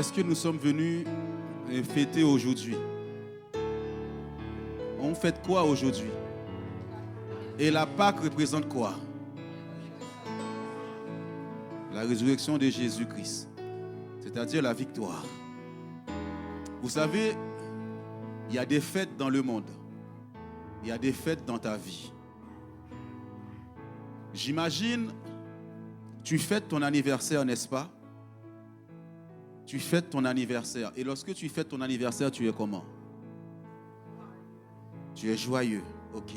Qu'est-ce que nous sommes venus fêter aujourd'hui? On fête quoi aujourd'hui? Et la Pâque représente quoi? La résurrection de Jésus-Christ, c'est-à-dire la victoire. Vous savez, il y a des fêtes dans le monde. Il y a des fêtes dans ta vie. J'imagine, tu fêtes ton anniversaire, n'est-ce pas? Tu fêtes ton anniversaire. Et lorsque tu fêtes ton anniversaire, tu es comment? Tu es joyeux. Ok.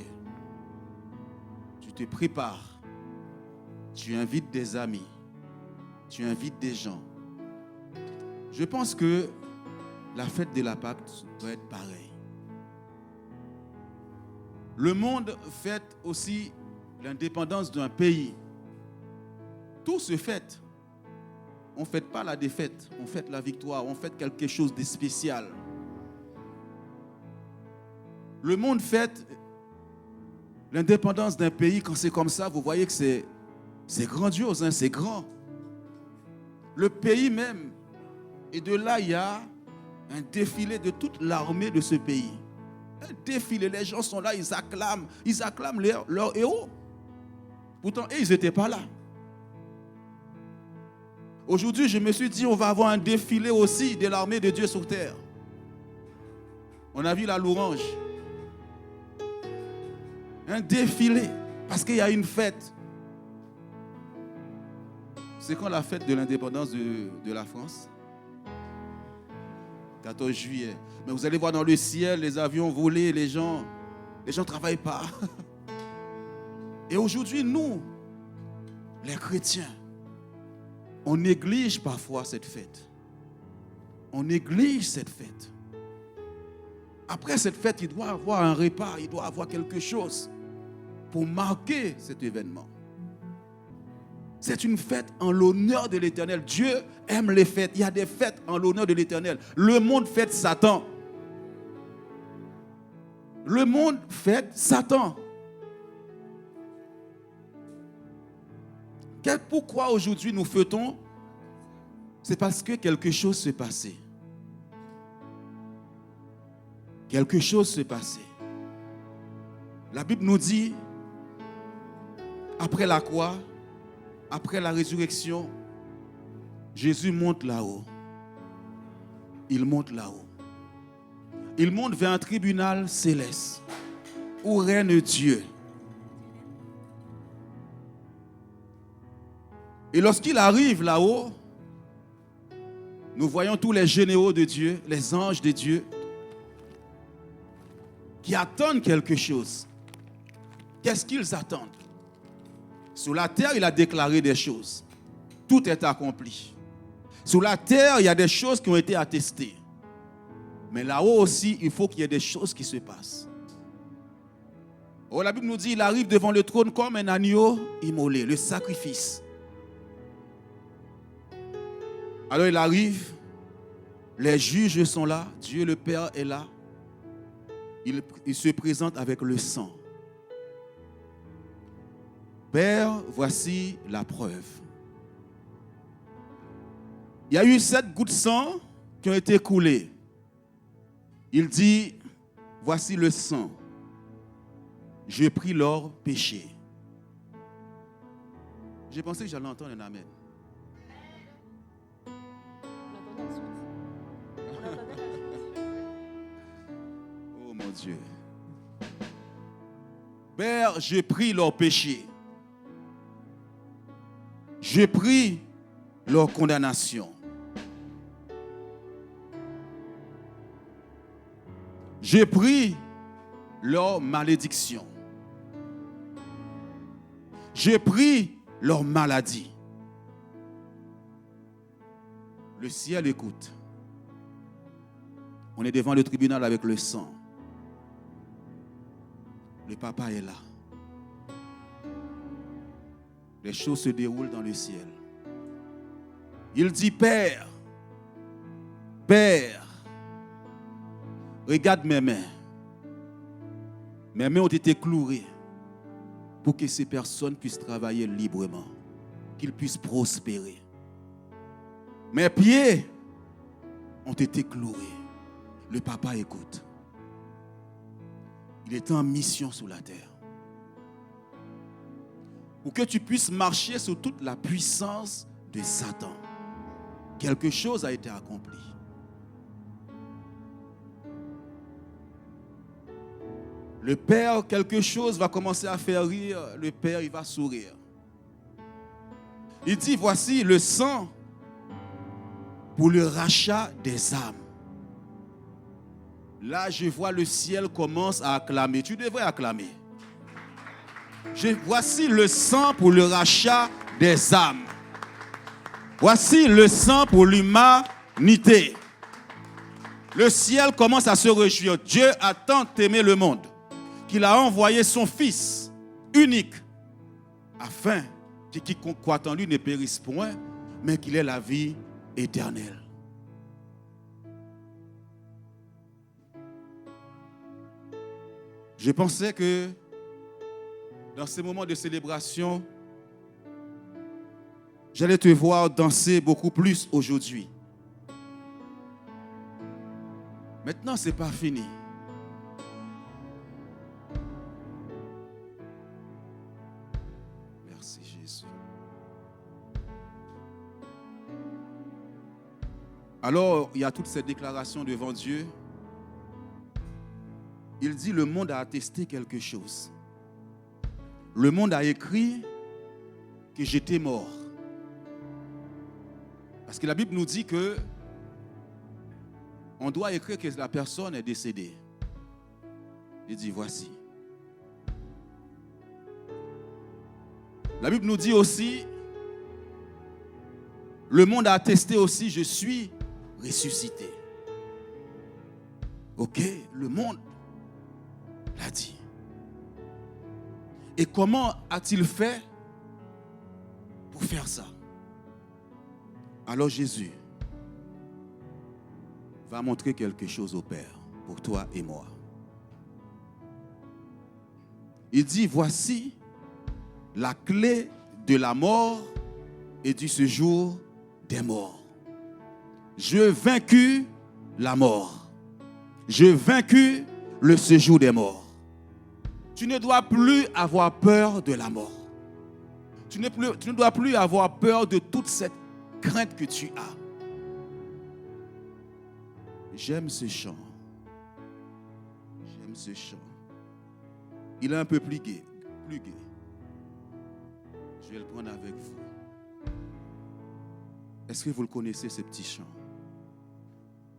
Tu te prépares. Tu invites des amis. Tu invites des gens. Je pense que la fête de la Pâque doit être pareille. Le monde fête aussi l'indépendance d'un pays. Tout se fête. On ne fête pas la défaite, on fête la victoire, on fête quelque chose de spécial. Le monde fête l'indépendance d'un pays. Quand c'est comme ça, vous voyez que c'est grandiose, hein, c'est grand. Le pays même, et de là, il y a un défilé de toute l'armée de ce pays. Un défilé, les gens sont là, ils acclament leurs héros. Pourtant, ils n'étaient pas là. Aujourd'hui, je me suis dit, on va avoir un défilé aussi de l'armée de Dieu sur terre. On a vu la louange. Un défilé, parce qu'il y a une fête. C'est quand la fête de l'indépendance de la France? 14 juillet. Mais vous allez voir dans le ciel, les avions volés, les gens ne travaillent pas. Et aujourd'hui, nous, les chrétiens, on néglige parfois cette fête. On néglige cette fête. Après cette fête, il doit avoir un repas, il doit avoir quelque chose pour marquer cet événement. C'est une fête en l'honneur de l'Éternel. Dieu aime les fêtes. Il y a des fêtes en l'honneur de l'Éternel. Le monde fête Satan. Le monde fête Satan. Pourquoi aujourd'hui nous fêtons? C'est parce que quelque chose s'est passé. Quelque chose s'est passé. La Bible nous dit, après la croix, après la résurrection, Jésus monte là-haut. Il monte là-haut. Il monte vers un tribunal céleste où règne Dieu. Et lorsqu'il arrive là-haut, nous voyons tous les généraux de Dieu, les anges de Dieu, qui attendent quelque chose. Qu'est-ce qu'ils attendent? Sur la terre, il a déclaré des choses. Tout est accompli. Sur la terre, il y a des choses qui ont été attestées. Mais là-haut aussi, il faut qu'il y ait des choses qui se passent. Oh, la Bible nous dit, il arrive devant le trône comme un agneau immolé, le sacrifice. Alors il arrive, les juges sont là, Dieu le Père est là. Il se présente avec le sang. Père, voici la preuve. Il y a eu 7 gouttes de sang qui ont été coulées. Il dit, voici le sang. J'ai pris leur péché. J'ai pensé que j'allais entendre un amen. Oh mon Dieu. Père, j'ai pris leur péché. J'ai pris leur condamnation. J'ai pris leur malédiction. J'ai pris leur maladie. Le ciel écoute. On est devant le tribunal avec le sang. Le papa est là. Les choses se déroulent dans le ciel. Il dit, Père, Père, regarde mes mains. Mes mains ont été clouées pour que ces personnes puissent travailler librement, qu'ils puissent prospérer. Mes pieds ont été cloués. Le papa écoute. Il est en mission sur la terre. Pour que tu puisses marcher sous toute la puissance de Satan. Quelque chose a été accompli. Le père, quelque chose va commencer à faire rire. Le père, il va sourire. Il dit, voici le sang pour le rachat des âmes. Là, je vois le ciel commence à acclamer. Tu devrais acclamer. Voici le sang pour le rachat des âmes. Voici le sang pour l'humanité. Le ciel commence à se réjouir. Dieu a tant aimé le monde qu'il a envoyé son Fils unique afin que quiconque croit en lui ne périsse point, mais qu'il ait la vie éternelle. Je pensais que dans ces moments de célébration, j'allais te voir danser beaucoup plus aujourd'hui. Maintenant, ce n'est pas fini. Merci Jésus. Alors, il y a toutes ces déclarations devant Dieu. Il dit, le monde a attesté quelque chose. Le monde a écrit que j'étais mort. Parce que la Bible nous dit que on doit écrire que la personne est décédée. Il dit, voici. La Bible nous dit aussi, le monde a attesté aussi, je suis ressuscité. Ok, le monde l'a dit. Et comment a-t-il fait pour faire ça? Alors Jésus va montrer quelque chose au Père pour toi et moi. Il dit, voici la clé de la mort et du séjour des morts. Je vaincu la mort. Je vaincu le séjour des morts. Tu ne dois plus avoir peur de la mort. Tu ne dois plus avoir peur de toute cette crainte que tu as. J'aime ce chant. J'aime ce chant. Il est un peu plus gai. Plus gai. Je vais le prendre avec vous. Est-ce que vous le connaissez, ce petit chant?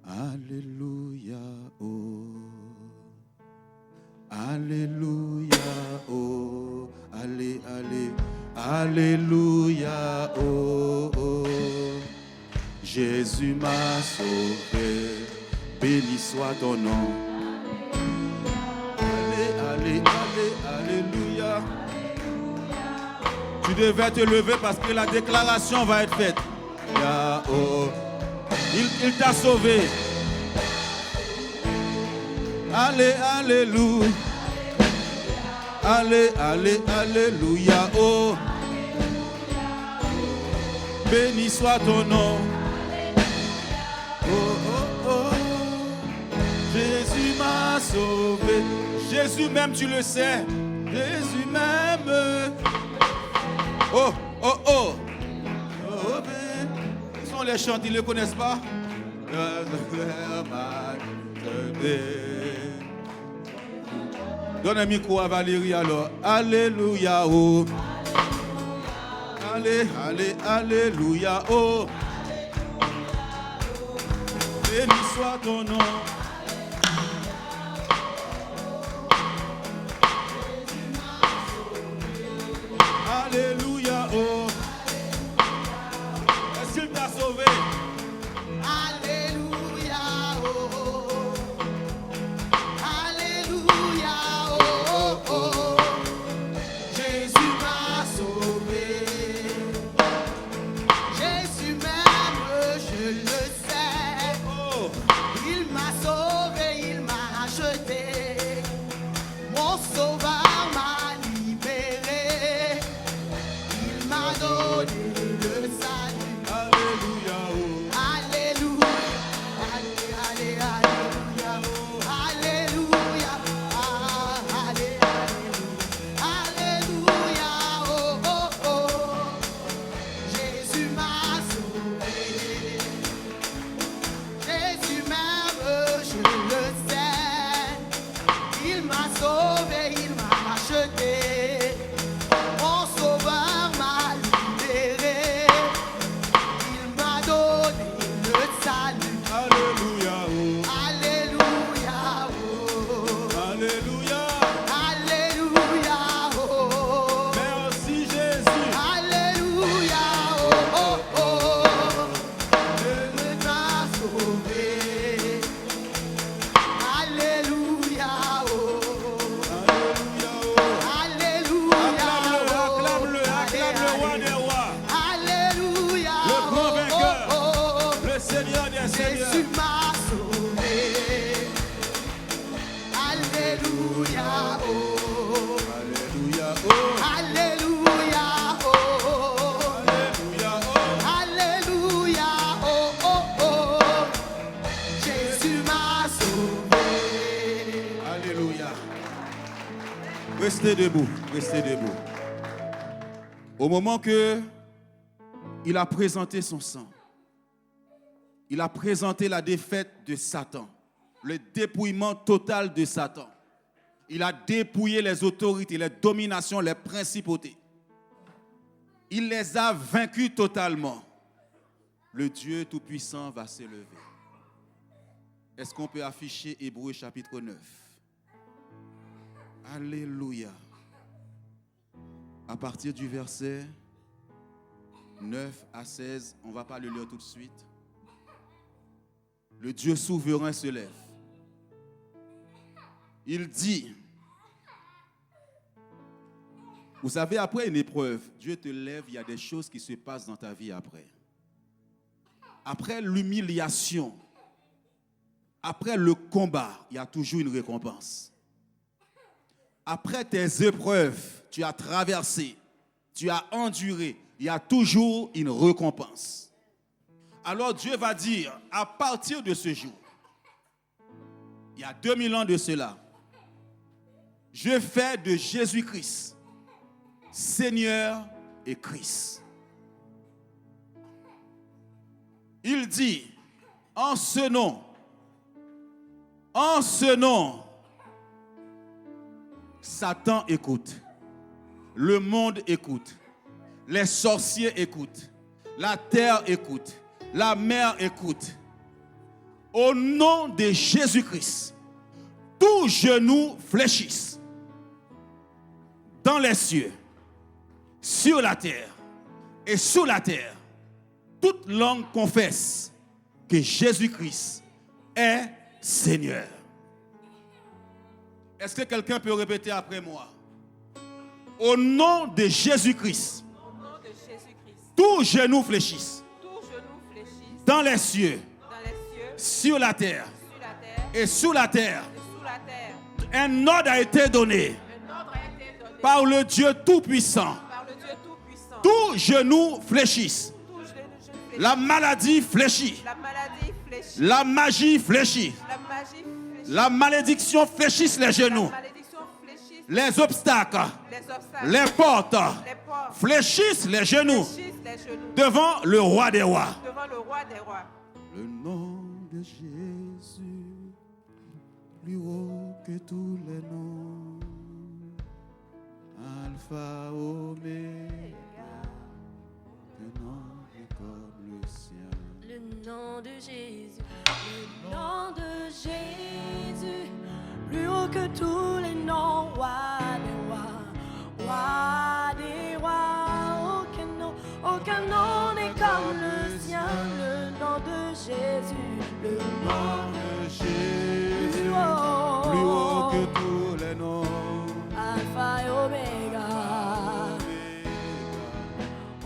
Alléluia, oh. Alléluia, oh. Allez, allez. Alléluia, oh, oh. Jésus m'a sauvé. Béni soit ton nom. Allez, allez, allez, alléluia. Tu devais te lever parce que la déclaration va être faite. Oh. Il t'a sauvé. Allez, alléluia. Allez, allez, alléluia. Oh. Béni soit ton nom. Oh, oh, oh. Jésus m'a sauvé. Jésus même, tu le sais. Jésus même. Oh, oh, oh. Oh, ils sont les chants, ils ne le connaissent pas. Donne un micro à Valérie alors. Alléluia, oh. Allez, allez, alléluia, oh. Béni soit ton nom. Alléluia, oh. Est-ce qu'il t'a sauvé? Alléluia, oh. Alléluia, oh, oh. Jésus m'a sauvé. Jésus même, je le sais. Oh. Il m'a sauvé, il m'a racheté. Mon sauveur m'a libéré. Il m'a donné le salut. Alléluia, oh. Alléluia, Restez debout. Restez debout. Au moment que il a présenté son sang, il a présenté la défaite de Satan, le dépouillement total de Satan. Il a dépouillé les autorités, les dominations, les principautés. Il les a vaincus totalement. Le Dieu Tout-Puissant va s'élever. Est-ce qu'on peut afficher Hébreux chapitre 9? Alléluia. À partir du verset 9 à 16, on ne va pas le lire tout de suite. Le Dieu souverain se lève. Il dit, vous savez, après une épreuve, Dieu te lève, il y a des choses qui se passent dans ta vie après. Après l'humiliation, après le combat, il y a toujours une récompense. Après tes épreuves, tu as traversé, tu as enduré, il y a toujours une récompense. Alors Dieu va dire, à partir de ce jour, il y a 2000 ans de cela, je fais de Jésus-Christ Seigneur et Christ. Il dit, en ce nom, Satan écoute, le monde écoute, les sorciers écoutent, la terre écoute, la mer écoute. Au nom de Jésus-Christ, tous genoux fléchissent dans les cieux, sur la terre et sous la terre. Toute langue confesse que Jésus-Christ est Seigneur. Est-ce que quelqu'un peut répéter après moi? Au nom de Jésus-Christ, tous genoux fléchissent dans les cieux, sur la terre et sous la terre. Un ordre a été donné par le Dieu Tout-Puissant. Tous genoux fléchissent. La maladie fléchit. La magie fléchit. La malédiction fléchisse les genoux. Les obstacles, les portes fléchissent les genoux devant le roi des rois. Le nom de Jésus, plus haut que tous les noms. Alpha, Oméga, le nom est comme le sien. Le nom de Jésus, le nom de Jésus, plus haut que tous les noms, roi des rois, roi des rois, aucun nom n'est comme le sien, le nom de Jésus, le nom de Jésus, plus haut que tous les noms. Alpha et Oméga,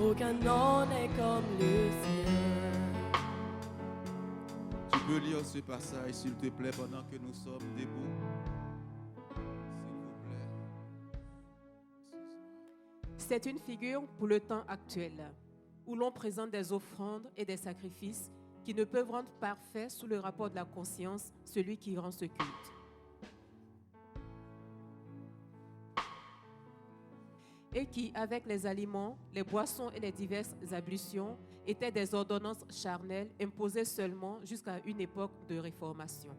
aucun nom n'est comme le sien. Tu peux lire ce passage, s'il te plaît, pendant que nous sommes debout. S'il vous plaît. C'est une figure pour le temps actuel, où l'on présente des offrandes et des sacrifices qui ne peuvent rendre parfait sous le rapport de la conscience celui qui rend ce culte. Et qui, avec les aliments, les boissons et les diverses ablutions, étaient des ordonnances charnelles imposées seulement jusqu'à une époque de réformation.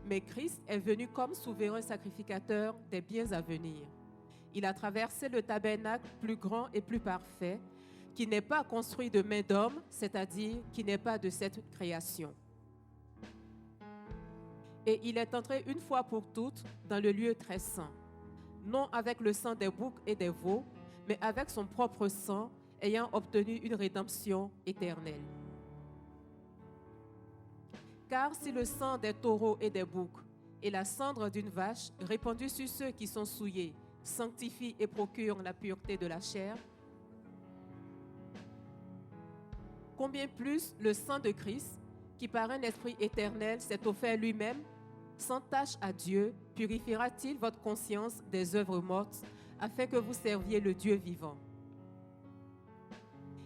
Mais Christ est venu comme souverain sacrificateur des biens à venir. Il a traversé le tabernacle plus grand et plus parfait, qui n'est pas construit de main d'homme, c'est-à-dire qui n'est pas de cette création. Et il est entré une fois pour toutes dans le lieu très saint, non avec le sang des boucs et des veaux, mais avec son propre sang, ayant obtenu une rédemption éternelle. Car si le sang des taureaux et des boucs et la cendre d'une vache répandue sur ceux qui sont souillés sanctifie et procure la pureté de la chair, combien plus le sang de Christ, qui par un esprit éternel s'est offert lui-même, sans tâche à Dieu, purifiera-t-il votre conscience des œuvres mortes, afin que vous serviez le Dieu vivant.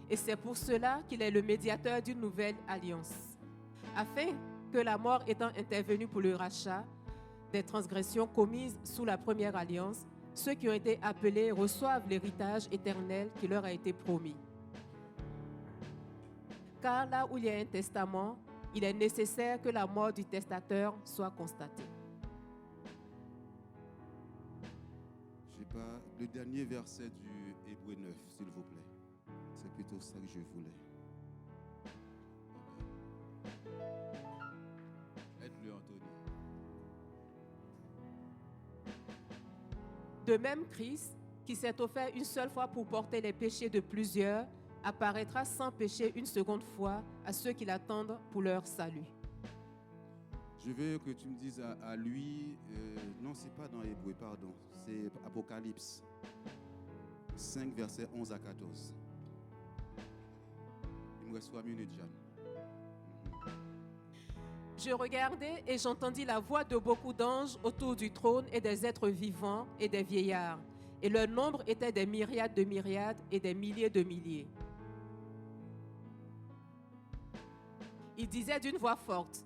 Et c'est pour cela qu'il est le médiateur d'une nouvelle alliance, afin que la mort étant intervenue pour le rachat, des transgressions commises sous la première alliance, ceux qui ont été appelés reçoivent l'héritage éternel qui leur a été promis. Car là où il y a un testament, il est nécessaire que la mort du testateur soit constatée. Je sais pas, le dernier verset du Hébreu 9, s'il vous plaît. C'est plutôt ça que je voulais. Aide-le, Anthony. De même, Christ, qui s'est offert une seule fois pour porter les péchés de plusieurs, apparaîtra sans péché une seconde fois à ceux qui l'attendent pour leur salut. Je veux que tu me dises à lui, non, c'est pas dans Hébreu, pardon, c'est Apocalypse 5, versets 11 à 14. Il me reste 3 minutes, Jeanne. Je regardai et j'entendis la voix de beaucoup d'anges autour du trône et des êtres vivants et des vieillards. Et leur nombre était des myriades de myriades et des milliers de milliers. Ils disaient d'une voix forte,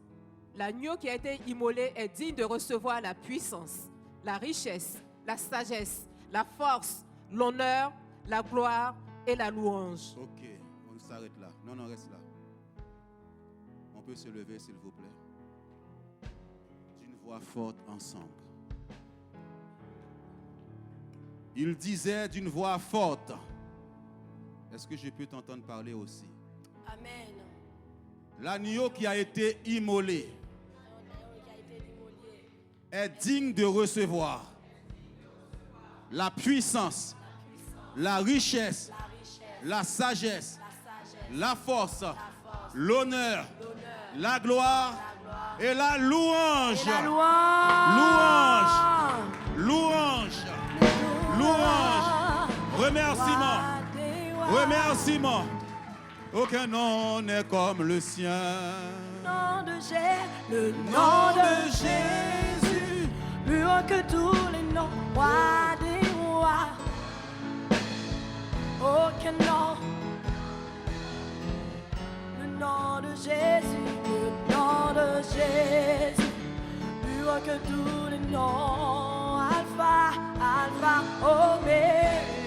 l'agneau qui a été immolé est digne de recevoir la puissance, la richesse, la sagesse, la force, l'honneur, la gloire et la louange. Ok, on s'arrête là. Non, non, reste là. On peut se lever, s'il vous plaît. D'une voix forte ensemble. Il disait d'une voix forte. Est-ce que je peux t'entendre parler aussi? Amen. L'agneau qui a été immolé est digne de recevoir la puissance, la richesse, la sagesse, la force, l'honneur, la gloire et la louange. La louange. Louange. Louange. Remerciement. Remerciement. Aucun nom n'est comme le sien. Le nom de Jésus, plus haut que tous les noms, roi des rois. Aucun nom. Le nom de Jésus, le nom de Jésus, plus haut que tous les noms. Alpha, Alpha, Oméga.